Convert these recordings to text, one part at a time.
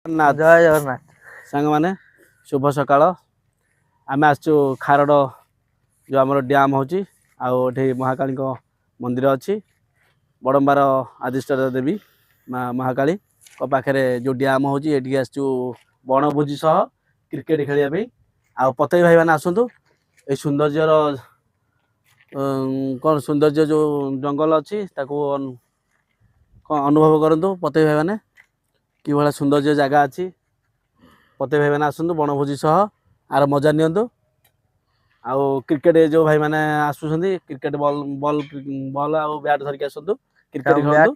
ଜଗନ୍ନାଥ ଜୟ ଜଗନ୍ନାଥ। ସାଙ୍ଗମାନେ ଶୁଭ ସକାଳ। ଆମେ ଆସିଛୁ ଖାରଡ଼ ଯେଉଁ ଆମର ଡ୍ୟାମ୍ ହେଉଛି ଆଉ ଏଠି ମହାକାଳୀଙ୍କ ମନ୍ଦିର ଅଛି। ବଡ଼ମ୍ବାର ଆଦିଷ୍ଟ ଦେବୀ ମା ମହାକାଳୀଙ୍କ ପାଖରେ ଯେଉଁ ଡ୍ୟାମ୍ ହେଉଛି ଏଠିକି ଆସିଛୁ ବଣଭୋଜି ସହ କ୍ରିକେଟ ଖେଳିବା ପାଇଁ। ଆଉ ପତେଇ ଭାଇମାନେ ଆସନ୍ତୁ। ଏଇ ସୌନ୍ଦର୍ଯ୍ୟର କ'ଣ ସୌନ୍ଦର୍ଯ୍ୟ ଯେଉଁ ଜଙ୍ଗଲ ଅଛି ତାକୁ କ'ଣ ଅନୁଭବ କରନ୍ତୁ ପତେଇ ଭାଇମାନେ। କିଭଳିଆ ସୌନ୍ଦର୍ଯ୍ୟ ଜାଗା ଅଛି। ପତେଇ ଭାଇମାନେ ଆସନ୍ତୁ ବଣଭୋଜି ସହ ଆର ମଜା ନିଅନ୍ତୁ। ଆଉ କ୍ରିକେଟ ଯେଉଁ ଭାଇମାନେ ଆସୁଛନ୍ତି କ୍ରିକେଟ ବଲ୍ ଆଉ ବ୍ୟାଟ୍ ଧରିକି ଆସନ୍ତୁ କ୍ରିକେଟ ଖେଳନ୍ତୁ।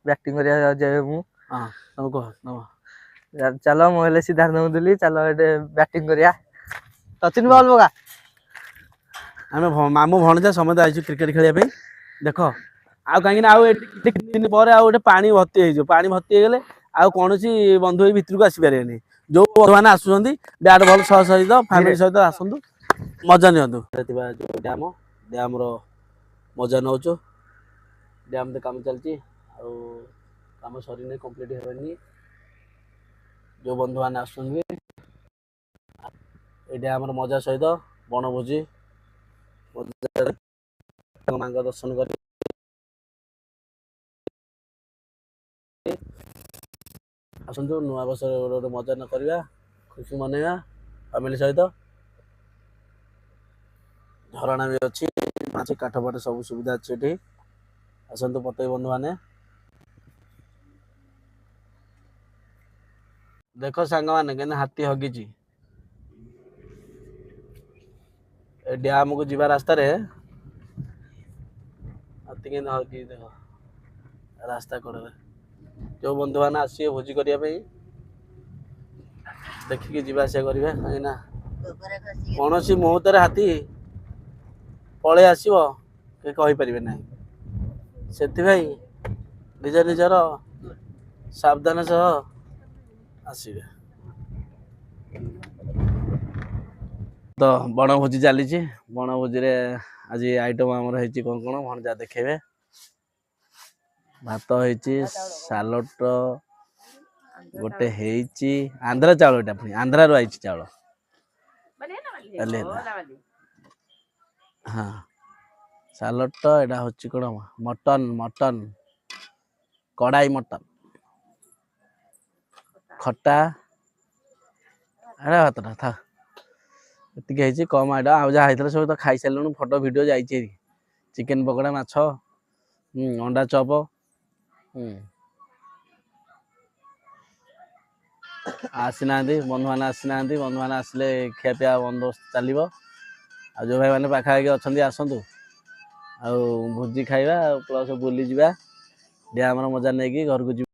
ବ୍ୟାଟିଂ କରିବାକୁ ଯାଉଛି ଏବେ ମୁଁ। ହଁ ତମେ କୁହ ଚାଲ ମୁଁ ହେଲେ ସିଦ୍ଧାର୍ଥ ନଉଥିଲି। ଚାଲ ଏଠି ବ୍ୟାଟିଂ କରିବା। ସଚିନ ବଲ୍ ପକା। ଆମେ ମାମୁଁ ଭଣଜା ସମସ୍ତେ ଆଇଛୁ କ୍ରିକେଟ ଖେଳିବା ପାଇଁ। ଦେଖ ଆଉ କାହିଁକି ନା ଆଉ କିଛି ଦିନ ପରେ ଆଉ ଗୋଟେ ପାଣି ଭର୍ତ୍ତି ହେଇଯିବ। ପାଣି ଭର୍ତ୍ତି ହେଇଗଲେ ଆଉ କୌଣସି ବନ୍ଧୁ ଏଇ ଭିତରକୁ ଆସିପାରିବେନି। ଯୋଉ ବନ୍ଧୁମାନେ ଆସୁଛନ୍ତି ବ୍ୟାଟ୍ ବଲ୍ ସହିତ ଧୀରେ ଫ୍ୟାମିଲି ସହିତ ଆସନ୍ତୁ ମଜା ନିଅନ୍ତୁ। ଥିବା ଯେଉଁ ଡ୍ୟାମ୍ର ମଜା ନେଉଛୁ। ଡ୍ୟାମ୍ରେ କାମ ଚାଲିଛି ଆଉ କାମ ସରିନି କମ୍ପ୍ଲିଟ୍ ହେବନି। ଯେଉଁ ବନ୍ଧୁମାନେ ଆସୁଛନ୍ତି ଏଇ ଡ୍ୟାମ୍ର ମଜା ସହିତ ବଣଭୋଜି ମାଙ୍କ ଦର୍ଶନ କରି ଆସନ୍ତୁ। ନୂଆ ବର୍ଷରେ ଗୋଟେ ମଜା ନ କରିବା, ଖୁସି ମନେଇବା ଫ୍ୟାମିଲି ସହିତ। ଝରଣା ବି ଅଛି, ମାଛ କାଠ ପାଠ ସବୁ ସୁବିଧା ଅଛି ଏଠି। ଆସନ୍ତୁ ପତେଇ ବନ୍ଧୁମାନେ। ଦେଖ ସାଙ୍ଗମାନେ କେମିତି ହାତୀ ହଗିଛି। ଏ ଡ୍ୟାମକୁ ଯିବା ରାସ୍ତାରେ ହାତୀ କେମିତି ହଗିଛି ଦେଖ ରାସ୍ତା କଡ଼ରେ। ଯେଉଁ ବନ୍ଧୁମାନେ ଆସିବେ ଭୋଜି କରିବା ପାଇଁ ଦେଖିକି ଯିବା ଆସିବା କରିବେ। କାହିଁକିନା କୌଣସି ମୁହୂର୍ତ୍ତରେ ହାତୀ ପଳେଇ ଆସିବ କେହି କହିପାରିବେ ନାହିଁ। ସେଥିପାଇଁ ନିଜ ନିଜର ସାବଧାନ ସହ ଆସିବେ। ତ ବଣଭୋଜି ଚାଲିଛି। ବଣଭୋଜିରେ ଆଜି ଆଇଟମ ଆମର ହେଇଛି କ'ଣ କ'ଣ ଭଣଜା ଦେଖେଇବେ। ଭାତ ହେଇଛି, ସାଲଟ ଗୋଟେ ହେଇଛି। ଆନ୍ଧ୍ରା ଚାଉଳ, ଏଟା ପୁଣି ଆନ୍ଧ୍ରାରୁ ଆଇଛି ଚାଉଳ। ହଁ ସାଲଟ ଏଇଟା ହଉଛି କ'ଣ ମଟନ କଡ଼ାଇ ମଟନ ଖଟା ଭାତଟା ଥା ଏତିକି ହେଇଛି। କମ ଆଇଟମ ଆଉ ଯାହା ହେଇଥିଲା ସବୁ ତ ଖାଇସାରିଲୁଣି। ଫଟୋ ଭିଡ଼ିଓ ଯାଇଛି। ଚିକେନ ପକୋଡ଼ା, ମାଛ, ଅଣ୍ଡା ଚପ। ଆସିନାହାନ୍ତି ବନ୍ଧୁମାନେ, ଆସିନାହାନ୍ତି। ବନ୍ଧୁମାନେ ଆସିଲେ ଖିଆପିଆ ବନ୍ଦୋବସ୍ତ ଚାଲିବ। ଆଉ ଯେଉଁ ଭାଇମାନେ ପାଖାପାଖି ଅଛନ୍ତି ଆସନ୍ତୁ। ଆଉ ଭୋଜି ଖାଇବା ପ୍ଲସ୍ ବୁଲିଯିବା। ଡ୍ୟାମ୍ର ମଜା ନେଇକି ଘରକୁ ଯିବା।